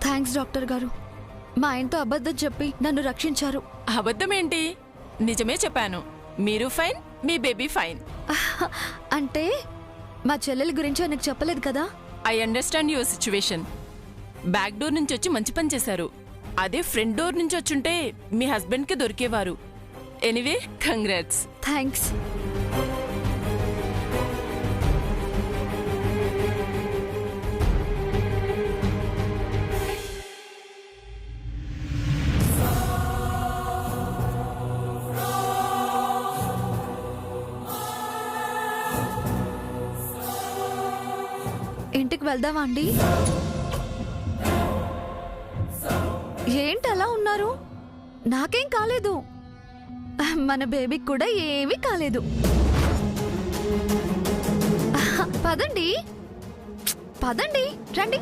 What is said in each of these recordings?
Thanks doctor గారు. మా ఆయనతో అబద్ధం చెప్పి నన్ను రక్షించారు. అబద్ధమేంటి, నిజమే చెప్పాను. మీరు ఫైన్, మీ బేబీ ఫైన్. అంటే మా చెల్లెల గురించి ఆయనకు చెప్పలేదు కదా? I understand your situation. Back door నుంచి వచ్చి మంచి పని చేశారు. అదే ఫ్రంట్ డోర్ నుంచి వచ్చుంటే మీ హస్బెండ్కి దొరికేవారు. Anyway, congrats. థ్యాంక్స్. ఇంటికి వెళ్దామా అండి? ఏంటి అలా ఉన్నారు? నాకేం కాలేదు, మన బేబీకి కూడా ఏమీ కాలేదు. పదండి పదండి, రండి.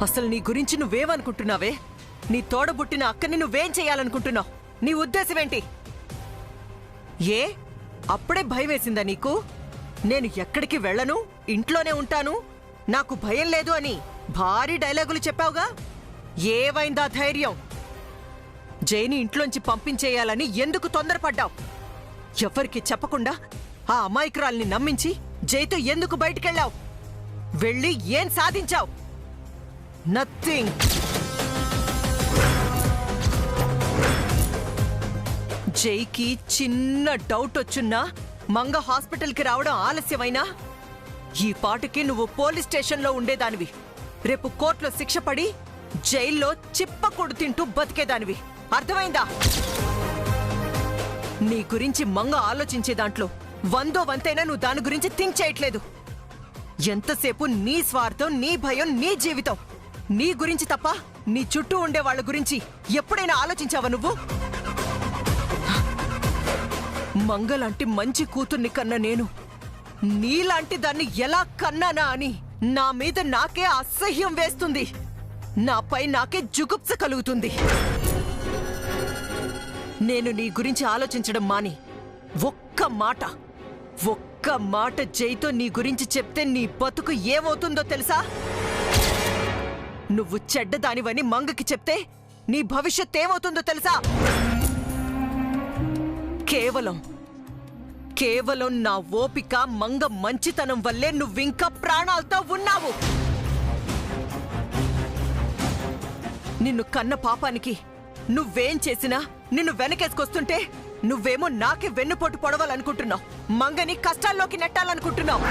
అసలు నీ గురించి నువ్వేమనుకుంటున్నావే? నీ తోడబుట్టిన అక్కని నువ్వేం చేయాలనుకుంటున్నావు? నీ ఉద్దేశమేంటి? ఏ అప్పుడే భయం వేసిందా నీకు? నేను ఎక్కడికి వెళ్ళను, ఇంట్లోనే ఉంటాను, నాకు భయం లేదు అని భారీ డైలాగులు చెప్పావుగా. ఏవైందా ధైర్యం? జైని ఇంట్లోంచి పంపించేయాలని ఎందుకు తొందరపడ్డావు? ఎవరికి చెప్పకుండా ఆ అమాయకురాల్ని నమ్మించి జైతో ఎందుకు బయటికెళ్ళావు? వెళ్ళి ఏం సాధించావు? నథింగ్. జైకి చిన్న డౌట్ వచ్చున్నా మంగ హాస్పిటల్కి రావడం ఆలస్యమైనా ఈ పాటికి నువ్వు పోలీస్ స్టేషన్లో ఉండేదానివి. రేపు కోర్టులో శిక్ష పడి జైల్లో చిప్పకొడు తింటూ బతికేదానివి. అర్థమైందా? నీ గురించి మంగ ఆలోచించే దాంట్లో 100వ వంతైనా నువ్వు దాని గురించి థింక్ చేయట్లేదు. ఎంతసేపు నీ స్వార్థం, నీ భయం, నీ జీవితం, నీ గురించి తప్ప నీ చుట్టూ ఉండే వాళ్ళ గురించి ఎప్పుడైనా ఆలోచించావా నువ్వు? మంగలాంటి మంచి కూతుర్ని కన్నా నేను నీలాంటి దాన్ని ఎలా కన్నానా అని నా మీద నాకే అసహ్యం వేస్తుంది. నాపై నాకే జుగుప్స కలుగుతుంది. నేను నీ గురించి ఆలోచించడం మాని ఒక్క మాట జైతో నీ గురించి చెప్తే నీ బతుకు ఏమవుతుందో తెలుసా? నువ్వు చెడ్డదానివని మంగకి చెప్తే నీ భవిష్యత్ ఏమవుతుందో తెలుసా? కేవలం నా ఓపిక, మంగ మంచితనం వల్లే నువ్వింకా ప్రాణాలతో ఉన్నావు. నిన్ను కన్న పాపానికి నువ్వేం చేసినా నిన్ను వెనకేసుకొస్తుంటే నువ్వేమో నాకే వెన్నుపోటు పొడవాలనుకుంటున్నావు. మంగని కష్టాల్లోకి నెట్టాలనుకుంటున్నావు.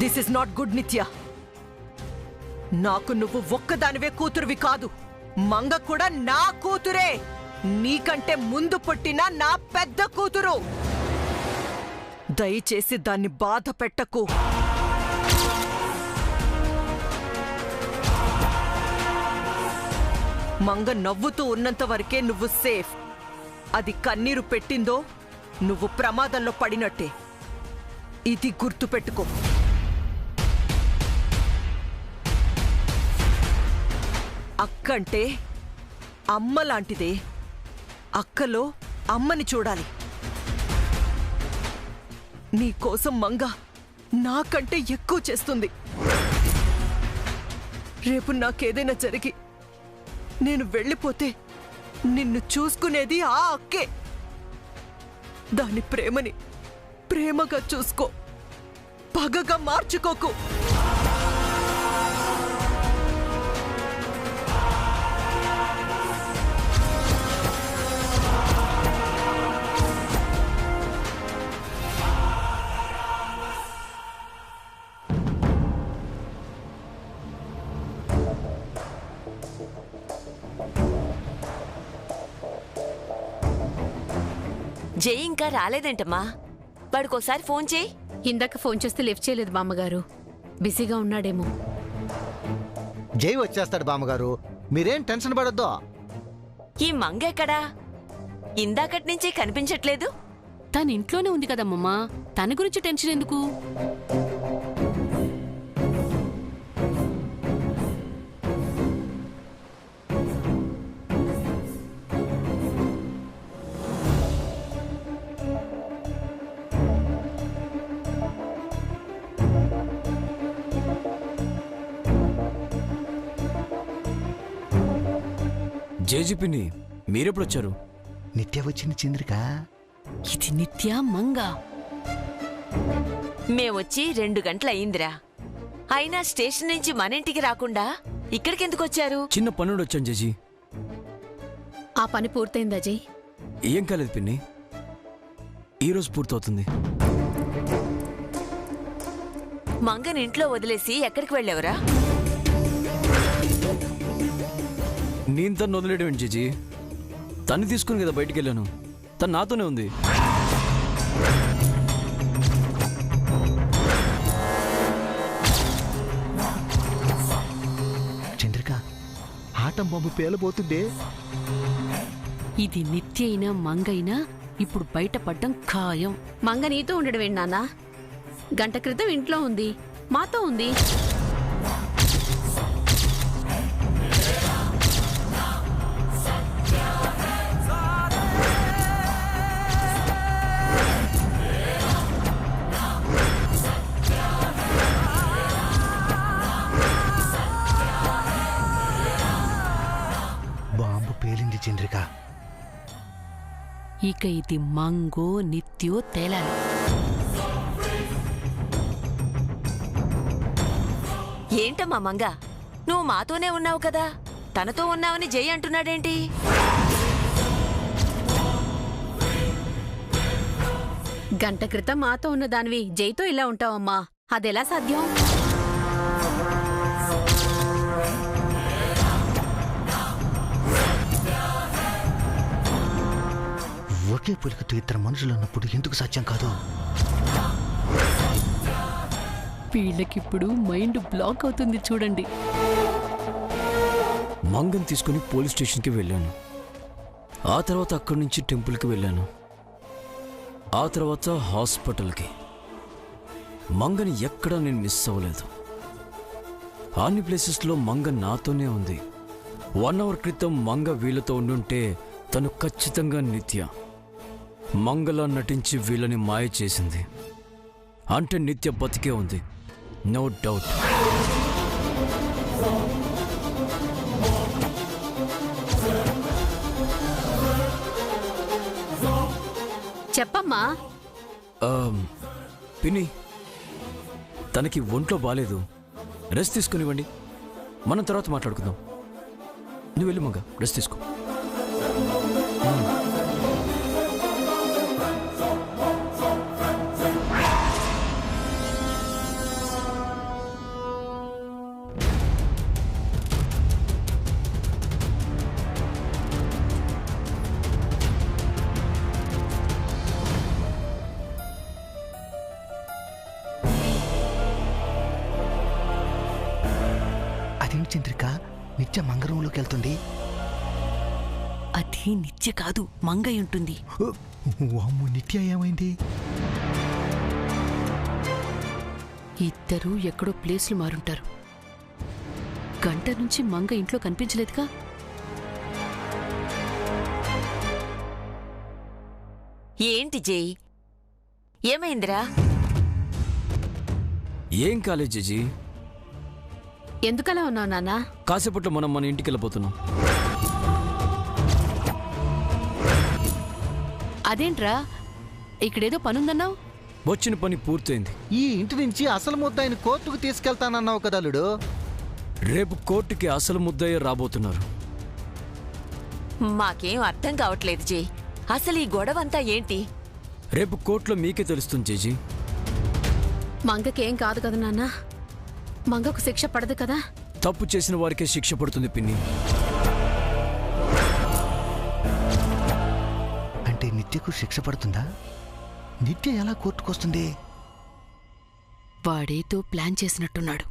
దిస్ ఇస్ నాట్ గుడ్ నిత్య. నాకు నువ్వు ఒక్కదానివే కూతురువి కాదు, మంగ కూడా నా కూతురే. నీకంటే ముందు పుట్టిన నా పెద్ద కూతురు. దయచేసి దాన్ని బాధ పెట్టకు. మంగ నవ్వుతూ ఉన్నంత వరకే నువ్వు సేఫ్. అది కన్నీరు పెట్టిందో నువ్వు ప్రమాదంలో పడినట్టే. ఇది గుర్తుపెట్టుకో. అక్కంటే అమ్మ లాంటిదే. అక్కలో అమ్మని చూడాలి. నీకోసం మంగ నాకంటే ఎక్కువ చేస్తుంది. రేపు నాకేదైనా జరిగి నేను వెళ్ళిపోతే నిన్ను చూసుకునేది ఆ అక్కే. దాని ప్రేమని ప్రేమగా చూసుకో, పగగా మార్చుకోకు. జై ఇంకా రాలేదేంటమ్మా? వాడికోసారి ఫోన్ చేయి. ఇందాక ఫోన్ చేస్తే లిఫ్ట్ చేయలేదు బామ్మగారు, బిజీగా ఉన్నాడేమో. జై వచ్చేస్తాడు బామ్మగారు, మీరేం టెన్షన్ పడొద్దు. ఈ మంగ ఎక్కడా? ఇందాకటి నుంచి కనిపించట్లేదు. తను ఇంట్లోనే ఉంది కదమ్మమ్మా, తన గురించి టెన్షన్ ఎందుకు? జేజీపీని మీరెప్పుడొచ్చారు? నిత్య వచ్చింది చంద్రిక. ఇది నిత్య మంగ. మేమొచ్చి 2 గంటలయ్యిందిరా. అయినా స్టేషన్ నుంచి మన ఇంటికి రాకుండా ఇక్కడికెందుకొచ్చారు? చిన్న పనుడు వచ్చాను జేజీ. ఆ పని పూర్తయింది అజయ్. ఏం కాలేదు పిన్ని, ఈరోజు పూర్తవుతుంది. మంగని ఇంట్లో వదిలేసి ఎక్కడికి వెళ్ళేవరా? నేను తను వదిలేయడం ఏంటి జేజీ? తన్ని తీసుకుని కదా బయటికి వెళ్ళాను. తను నాతోనే ఉంది. చంద్రిక, ఆటం బాంబు పేలబోతుందే. ఇది నిత్య అయినా మంగైనా ఇప్పుడు బయటపడ్డం ఖాయం. మంగ నీతో ఉండడం ఏంటి నాన్న? గంట క్రితం ఇంట్లో ఉంది, మాతో ఉంది. బాంబు పేలింది చంద్రిక. ఇక ఇది మంగో నిత్యో తేలాలి. ఏంటమ్మా మంగ, నువ్వు మాతోనే ఉన్నావు కదా, తనతో ఉన్నావని జై అంటున్నాడేంటి? గంట క్రితం మాతో ఉన్న దానివి జైతో ఇలా ఉంటావమ్మా, అదెలా సాధ్యం? ఒకే పులికతో 2 మనుషులు ఉన్నప్పుడు ఎందుకు సాధ్యం కాదు? వీళ్ళకిప్పుడు మైండ్ బ్లాక్ అవుతుంది చూడండి. మంగని తీసుకుని పోలీస్ స్టేషన్కి వెళ్ళాను. ఆ తర్వాత అక్కడి నుంచి టెంపుల్కి వెళ్ళాను. ఆ తర్వాత హాస్పిటల్కి. మంగని ఎక్కడా నేను మిస్ అవ్వలేదు. అన్ని ప్లేసెస్లో మంగ నాతోనే ఉంది. 1 అవర్ క్రితం మంగ వీళ్ళతో ఉండుంటే తను ఖచ్చితంగా నిత్య. మంగళ నటించి వీళ్ళని మాయ చేసింది అంటే నిత్య బతికే ఉంది, నో డౌట్. చెప్పమ్మా. పిన్ని, తనకి ఒంట్లో బాలేదు, రెస్ట్ తీసుకునివ్వండి. మనం తర్వాత మాట్లాడుకుందాం. నువ్వు వెళ్ళి మంగ రెస్ట్ తీసుకో. అదేంటి చంద్రిక, నిత్య మంగరంలోకి వెళ్తుంది? అది నిత్య కాదు, మంగై ఉంటుంది. వామ్మో, నిత్య ఏమైంది? ఇద్దరూ ఎక్కడో ప్లేస్లు మారుంటారు. గంట నుంచి మంగ ఇంట్లో కనిపించలేదుగా. ఏంటి జై, ఏమైందిరా? ఏం కాలేదు జేజీ. ఎందుకలా ఉన్నావు నాన్నా? కాసేపట్లో మనం మన ఇంటికి వెళ్ళిపోతున్నాం. అదేంట్రా, ఇక్కడేదో పనుందన్నావు? వచ్చిన పని పూర్తయింది. ఈ ఇంటి నుంచి అసలు ముద్దాయిని కోర్టుకు తీసుకెళ్తానన్నావు కదా అల్లుడు. రేపు కోర్టుకి అసలు ముద్దయ్య రాబోతున్నారు. మాకేం అర్థం కావట్లేదు జై, అసలు ఈ గొడవంతా ఏంటి? రేపు కోర్టులో మీకే తెలుస్తుంది జేజీ. మంగకేం కాదు కదా నాన్న, మంగకు శిక్ష పడదు కదా. తప్పు చేసిన వారికే శిక్ష పడుతుంది పిన్ని. అంటే నిత్యకు శిక్ష పడుతుందా? నిత్య ఎలా కోర్టుకొస్తుంది? వాడేదో ప్లాన్ చేసినట్టున్నాడు.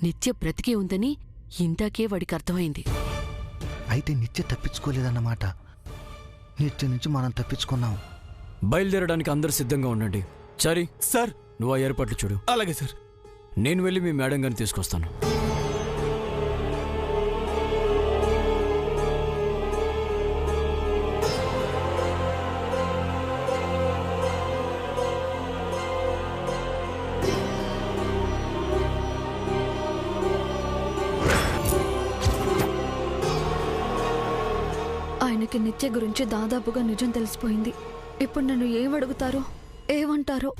నిత్య బ్రతికే ఉందని ఇందాకే వాడికి అర్థమైంది. అయితే నిత్య తప్పించుకోలేదన్నమాట. నిత్య నుంచి మనం తప్పించుకున్నాం. బయలుదేరడానికి అందరు సిద్ధంగా ఉండండి. చారి సార్. నువ్వు ఆ ఏర్పాట్లు చూడు. అలాగే సార్. నేను వెళ్ళి మీ మేడం గారిని తీసుకొస్తాను. ఆయనకి నిత్య గురించి దాదాపుగా నిజం తెలిసిపోయింది. ఇప్పుడు నన్ను ఏమడుగుతారో ఏమంటారో.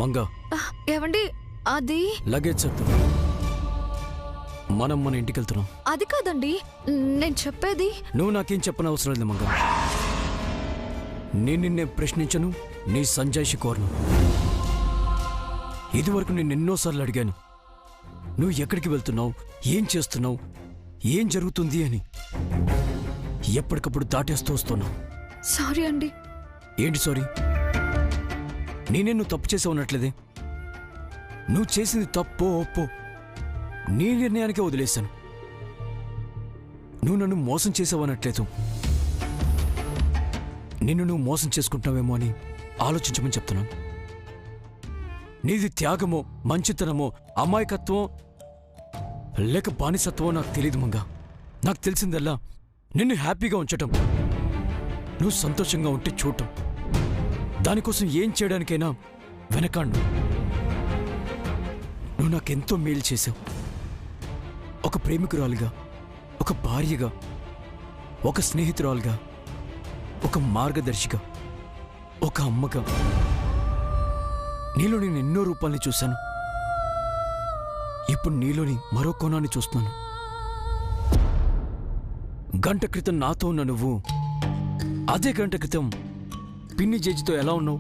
మంగా, ఏవండి, అది లగేజ్ సర్దు. మనం మన ఇంటికి వెళ్తున్నాం. అది కాదండి, నేను చెప్పేది. నువ్వు నాకేం చెప్పనవసరం లేదు మంగా. నేను నిన్నే ప్రశ్నించను, నీ సంజాయిషి కోరను. ఇదివరకు నేను ఎన్నోసార్లు అడిగాను, నువ్వు ఎక్కడికి వెళ్తున్నావు, ఏం చేస్తున్నావు, ఏం జరుగుతుంది అని. ఎప్పటికప్పుడు దాటేస్తూ వస్తున్నావు. సారీ అండి. ఏంటి సారీ? నేనే నువ్వు తప్పు చేసే ఉన్నట్లేదే. నువ్వు చేసింది తప్పో ఒప్పో నీ నిర్ణయానికే వదిలేశాను. నువ్వు నన్ను మోసం చేసావనట్లేదు. నిన్ను నువ్వు మోసం చేసుకుంటున్నావేమో అని ఆలోచించమని చెప్తున్నాను. నీది త్యాగమో, మంచితనమో, అమాయకత్వం లేక బానిసత్వమో నాకు తెలియదు మంగా. నాకు తెలిసిందల్లా నిన్ను హ్యాపీగా ఉంచటం, నువ్వు సంతోషంగా ఉంటే చూడటం. దానికోసం ఏం చేయడానికైనా వెనకాండు. నువ్వు నాకెంతో మేలు చేశావు. ఒక ప్రేమికురాలుగా, ఒక భార్యగా, ఒక స్నేహితురాలుగా, ఒక మార్గదర్శిగా, ఒక అమ్మగా నీలో నేను ఎన్నో రూపాల్ని చూశాను. ఇప్పుడు నీలోని మరో కోణాన్ని చూస్తున్నాను. గంట క్రితం నాతో ఉన్న నువ్వు అదే గంట క్రితం పిన్ని జేజితో ఎలా ఉన్నావు?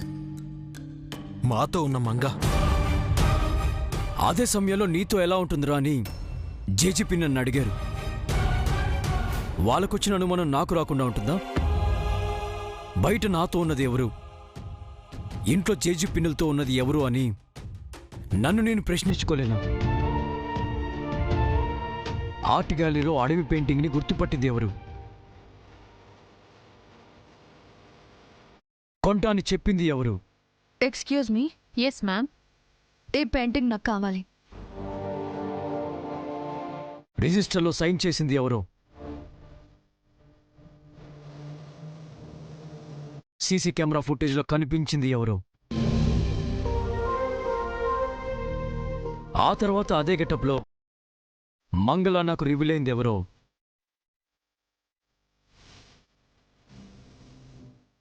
మాతో ఉన్న మంగా అదే సమయంలో నీతో ఎలా ఉంటుందిరా అని జేజీ పిన్ని నన్ను అడిగారు. వాళ్ళకొచ్చిన అనుమానం నాకు రాకుండా ఉంటుందా? బయట నాతో ఉన్నది ఎవరు, ఇంట్లో జేజీ పిన్నులతో ఉన్నది ఎవరు అని నన్ను నేను ప్రశ్నించుకోలేనా? ఆర్ట్ గ్యాలరీలో అడవి పెయింటింగ్ని గుర్తుపట్టింది ఎవరు? కొంటాన్ని చెప్పింది ఎవరు? Excuse me. Yes ma'am. ఈ పెయింటింగ్ నాకు కావాలి. రిజిస్టర్లో సైన్ చేసింది ఎవరో? సీసీ కెమెరా ఫుటేజ్లో కనిపించింది ఎవరో? ఆ తర్వాత అదే గెటప్లో మంగళ నాకు రివీల్ అయింది ఎవరో?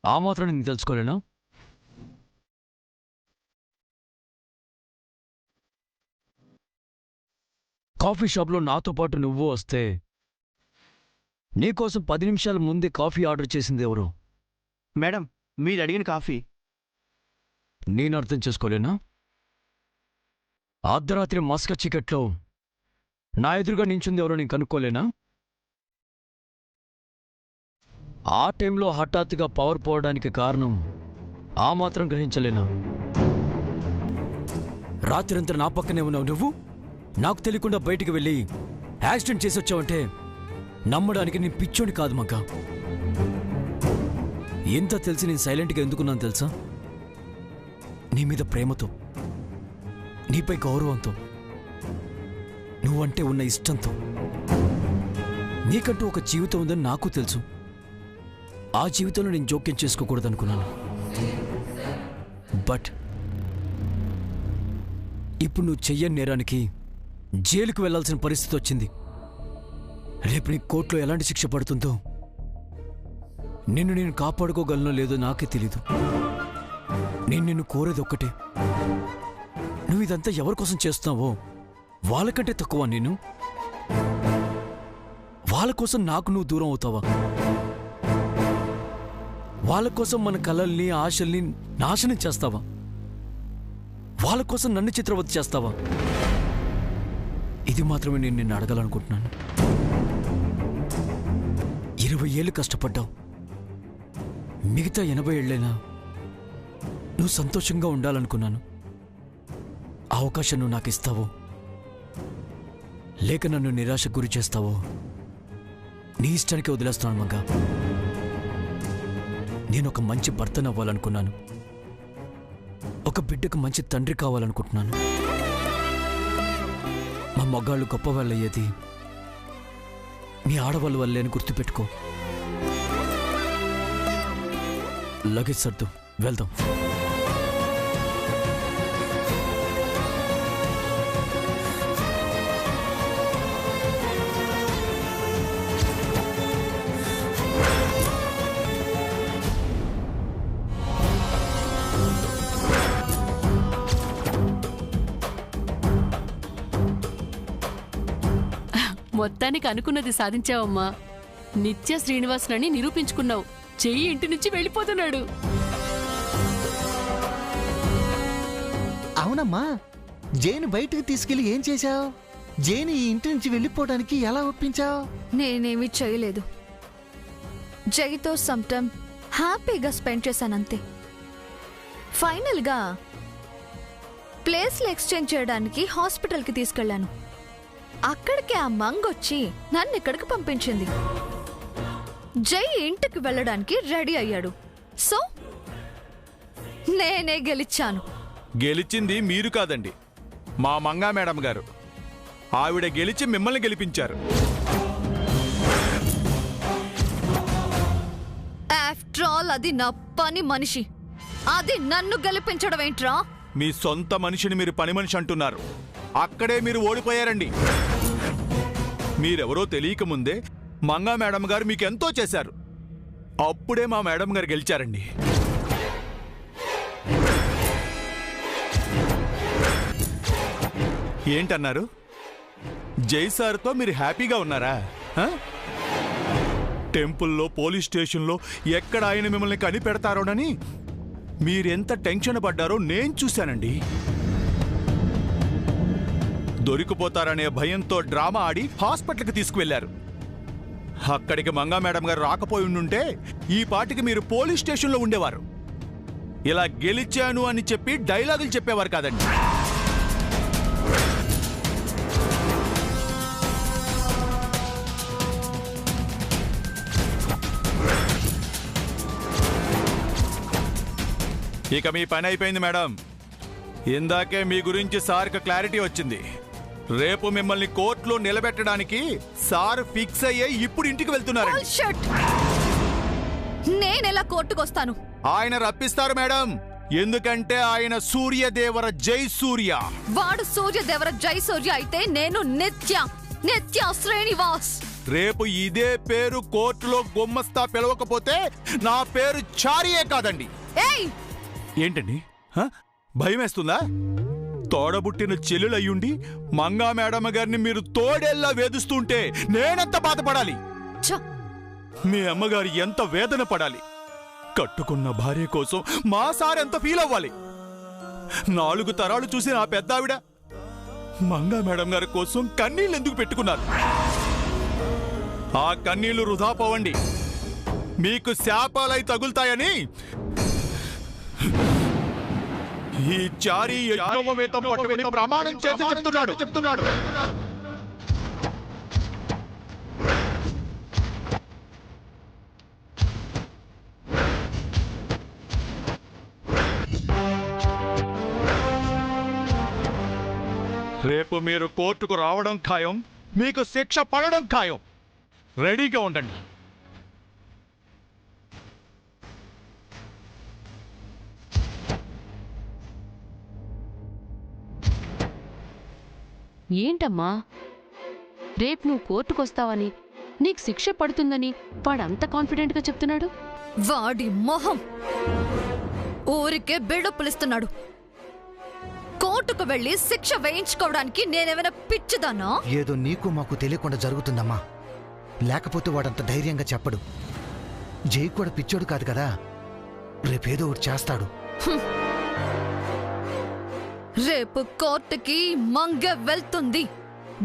ఆ మాత్రం నేను తెలుసుకోలేనా? కాఫీ షాప్లో నాతో పాటు నువ్వు వస్తే నీకోసం 10 నిమిషాల ముందే కాఫీ ఆర్డర్ చేసింది ఎవరు? మేడం, మీరు అడిగిన కాఫీ. నేను అర్థం చేసుకోలేనా? అర్ధరాత్రి మస్క చీకట్లో నా ఎదురుగా నించుంది ఎవరో నేను కనుక్కోలేనా? ఆ టైంలో హఠాత్తుగా పవర్ పోవడానికి కారణం ఆ మాత్రం గ్రహించలేనా? రాత్రంతా నా పక్కనే ఉన్నావు నువ్వు, నాకు తెలియకుండా బయటికి వెళ్ళి యాక్సిడెంట్ చేసి వచ్చావంటే నమ్మడానికి నేను పిచ్చోని కాదు మక్క. ఎంత తెలిసి నేను సైలెంట్గా ఎందుకున్నాను తెలుసా? నీ మీద ప్రేమతో, నీపై గౌరవంతో, నువ్వంటే ఉన్న ఇష్టంతో. నీకంటూ ఒక జీవితం ఉందని నాకు తెలుసు. ఆ జీవితంలో నేను జోక్యం చేసుకోకూడదనుకున్నాను. బట్ ఇప్పుడు నువ్వు చెయ్యని నేరానికి జైలుకు వెళ్లాల్సిన పరిస్థితి వచ్చింది. రేపు నీ కోర్టులో ఎలాంటి శిక్ష పడుతుందో, నిన్ను నేను కాపాడుకోగలనో లేదో నాకే తెలీదు. నేను నిన్ను కోరేది ఒక్కటే, నువ్వు ఇదంతా ఎవరి కోసం చేస్తున్నావో వాళ్ళకంటే తక్కువ నేను? వాళ్ళ కోసం నాకు నువ్వు దూరం అవుతావా? వాళ్ళ కోసం మన కలల్ని, ఆశల్ని నాశనం చేస్తావా? వాళ్ళ కోసం నన్ను చిత్రవత్తి చేస్తావా? ఇది మాత్రమే నేను నిన్ను అడగాలనుకుంటున్నాను. 20 ఏళ్ళు కష్టపడ్డావు, మిగతా 80 ఏళ్ళైనా నువ్వు సంతోషంగా ఉండాలనుకున్నాను. ఆ అవకాశం నువ్వు నాకు ఇస్తావో లేక నన్ను నిరాశకు గురి చేస్తావో నీ ఇష్టానికి వదిలేస్తున్నాను మంగా. నేను ఒక మంచి భర్తను అవ్వాలనుకున్నాను. ఒక బిడ్డకు మంచి తండ్రి కావాలనుకుంటున్నాను. మా మగాళ్ళు గొప్పవాళ్ళు అయ్యేది మీ ఆడవాళ్ళ వల్లే అని గుర్తుపెట్టుకో. లగేజ్ సర్దు, వెళ్దాం. మొత్తానికి అనుకున్నది సాధించావమ్మా. నిత్య శ్రీనివాసులని నిరూపించుకున్నావు. చెయ్యి ఇంటి నుంచి వెళ్ళిపోతున్నాడు. అవునమ్మా, జైని బయటకు తీసుకెళ్లి ఏం చేశావు? జైని ఈ ఇంటి నుంచి వెళ్ళిపోవడానికి ఎలా ఒప్పించావు? నేనేమీ చేయలేదు. జైతో సమ్టైం హ్యాపీగా స్పెండ్ చేశానంతే. ఫైనల్గా ప్లేస్లు ఎక్స్చేంజ్ చేయడానికి హాస్పిటల్కి తీసుకెళ్లాను. అక్కడికి ఆ మంగొచ్చి నన్ను ఇక్కడికి పంపించింది. జై ఇంటికి వెళ్ళడానికి రెడీ అయ్యాడు. సో నేనే గెలిచాను. గెలిచింది మీరు కాదండి, మా మంగా మేడం గారు. ఆవిడ గెలిచి మిమ్మల్ని గెలిపించారు. ఆఫ్టర్ ఆల్ అది నా పని మనిషి. అది నన్ను గెలిపించడం ఏంట్రా? మీ సొంత మనిషిని మీరు పని మనిషి అంటున్నారు. అక్కడే మీరు ఓడిపోయారండి. మీరెవరో తెలియక ముందే మంగా మేడం గారు మీకెంతో చేశారు. అప్పుడే మా మేడం గారు గెలిచారండి. ఏంటన్నారు? జై సార్తో మీరు హ్యాపీగా ఉన్నారా? టెంపుల్లో, పోలీస్ స్టేషన్లో ఎక్కడ ఆయన మిమ్మల్ని కనిపెడతారోనని మీరెంత టెన్షన్ పడ్డారో నేను చూశానండి. దొరికిపోతారనే భయంతో డ్రామా ఆడి హాస్పిటల్కి తీసుకువెళ్లారు. అక్కడికి మంగా మేడం గారు రాకపోయి ఉండుంటే ఈ పాటికి మీరు పోలీస్ స్టేషన్లో ఉండేవారు. ఇలా గెలిచాను అని చెప్పి డైలాగులు చెప్పేవారు కాదండి. ఇక మీ పని అయిపోయింది మేడం. ఇందాకే మీ గురించి సార్కి క్లారిటీ వచ్చింది. రేపు మిమ్మల్ని కోర్టులో నిలబెట్టడానికి సార్ ఫిక్స్ అయ్యే ఇప్పుడు ఇంటికి వెళ్తున్నారు. నేనెలా కోర్టుకొస్తాను? ఆయన రప్పిస్తారు మేడం. ఎందుకంటే ఆయన సూర్యదేవర జై సూర్య. వాడు సూర్యదేవర జై సూర్య అయితే నేను నిత్య శ్రీనివాస్. రేపు ఇదే పేరు కోర్టులో గుమ్మస్తా పిలవకపోతే నా పేరు చారియే కాదండి. ఏంటండి, భయం వేస్తుందా? తోడబుట్టిన చెల్లెలయ్యుండి మంగా మేడం గారిని మీరు తోడేళ్లా వేధిస్తుంటే నేనెంత బాధపడాలి? మీ అమ్మగారు ఎంత వేదన పడాలి? కట్టుకున్న భార్య కోసం మా సార్ ఎంత ఫీల్ అవ్వాలి? 4 తరాలు చూసి నా పెద్దావిడ మంగా మేడం గారి కోసం కన్నీళ్ళు ఎందుకు పెట్టుకున్నారు? ఆ కన్నీళ్లు వృధా పోవండి. మీకు శాపాలై తగులుతాయని ఈ చారి ప్రమాణం చేసి చెప్తున్నాడు. రేపు మీరు కోర్టుకు రావడం ఖాయం, మీకు శిక్ష పడడం ఖాయం. రెడీగా ఉండండి. ఏంటమ్మా, రేపు నువ్వు కోర్టుకొస్తావని, నీకు శిక్ష పడుతుందని వాడంత కాన్ఫిడెంట్గా చెప్తున్నాడు? వాడి మొహం! ఊరికే బిల్డప్పులిస్తున్నాడు. కోర్టుకు వెళ్ళి శిక్ష వేయించుకోవడానికి నేనేమైనా పిచ్చిదానా? ఏదో నీకు మాకు తెలియకుండా జరుగుతుందమ్మా. లేకపోతే వాడంత ధైర్యంగా చెప్పడు. జై కూడా పిచ్చోడు కాదు కదా, రేపేదో ఒకటి చేస్తాడు. రేపు కోర్టుకి మంగ వెళ్తుంది.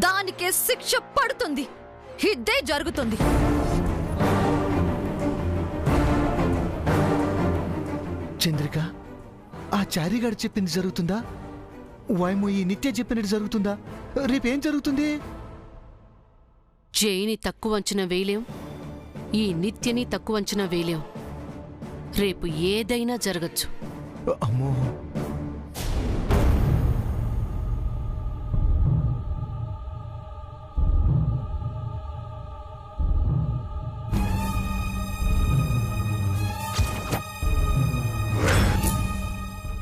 దానికే శిక్ష పడుతుంది. ఇదే జరుగుతుంది. చంద్రిక, ఆ చారిగాడు చెప్పింది జరుగుతుందా? వాయమో ఈ నిత్య చెప్పినట్టు జరుగుతుందా? రేపేం జరుగుతుంది? జైని తక్కువ అంచనా వేయలేం, ఈ నిత్యని తక్కువ అంచనా వేయలేం. రేపు ఏదైనా జరగచ్చు. అమ్మో,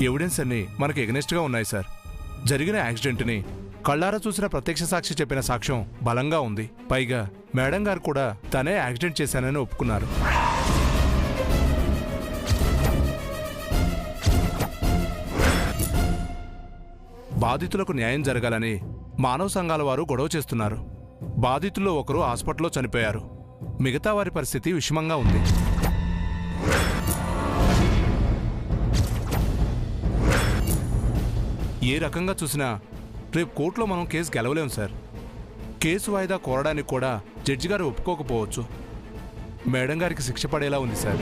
ఎవిడెన్స్ అన్ని మనకు ఎగనెస్ట్గా ఉన్నాయి సార్. జరిగిన యాక్సిడెంట్ని కళ్ళారా చూసిన ప్రత్యక్ష సాక్షి చెప్పిన సాక్ష్యం బలంగా ఉంది. పైగా మేడం గారు కూడా తనే యాక్సిడెంట్ చేశానని ఒప్పుకున్నారు. బాధితులకు న్యాయం జరగాలని మానవ సంఘాల వారు గొడవ చేస్తున్నారు. బాధితుల్లో ఒకరు హాస్పిటల్లో చనిపోయారు. మిగతా వారి పరిస్థితి విషమంగా ఉంది. ఏ రకంగా చూసినా రేపు కోర్టులో మనం కేసు గెలవలేం సార్. కేసు వాయిదా కోరడానికి కూడా జడ్జి గారు ఒప్పుకోకపోవచ్చు. మేడం గారికి శిక్ష పడేలా ఉంది సార్.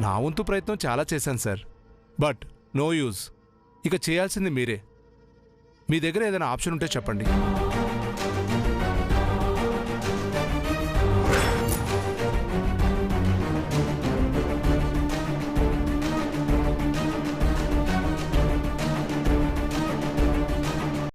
నా వంతు ప్రయత్నం చాలా చేశాను సార్, బట్ నో యూజ్. ఇక చేయాల్సింది మీరే. మీ దగ్గర ఏదైనా ఆప్షన్ ఉంటే చెప్పండి.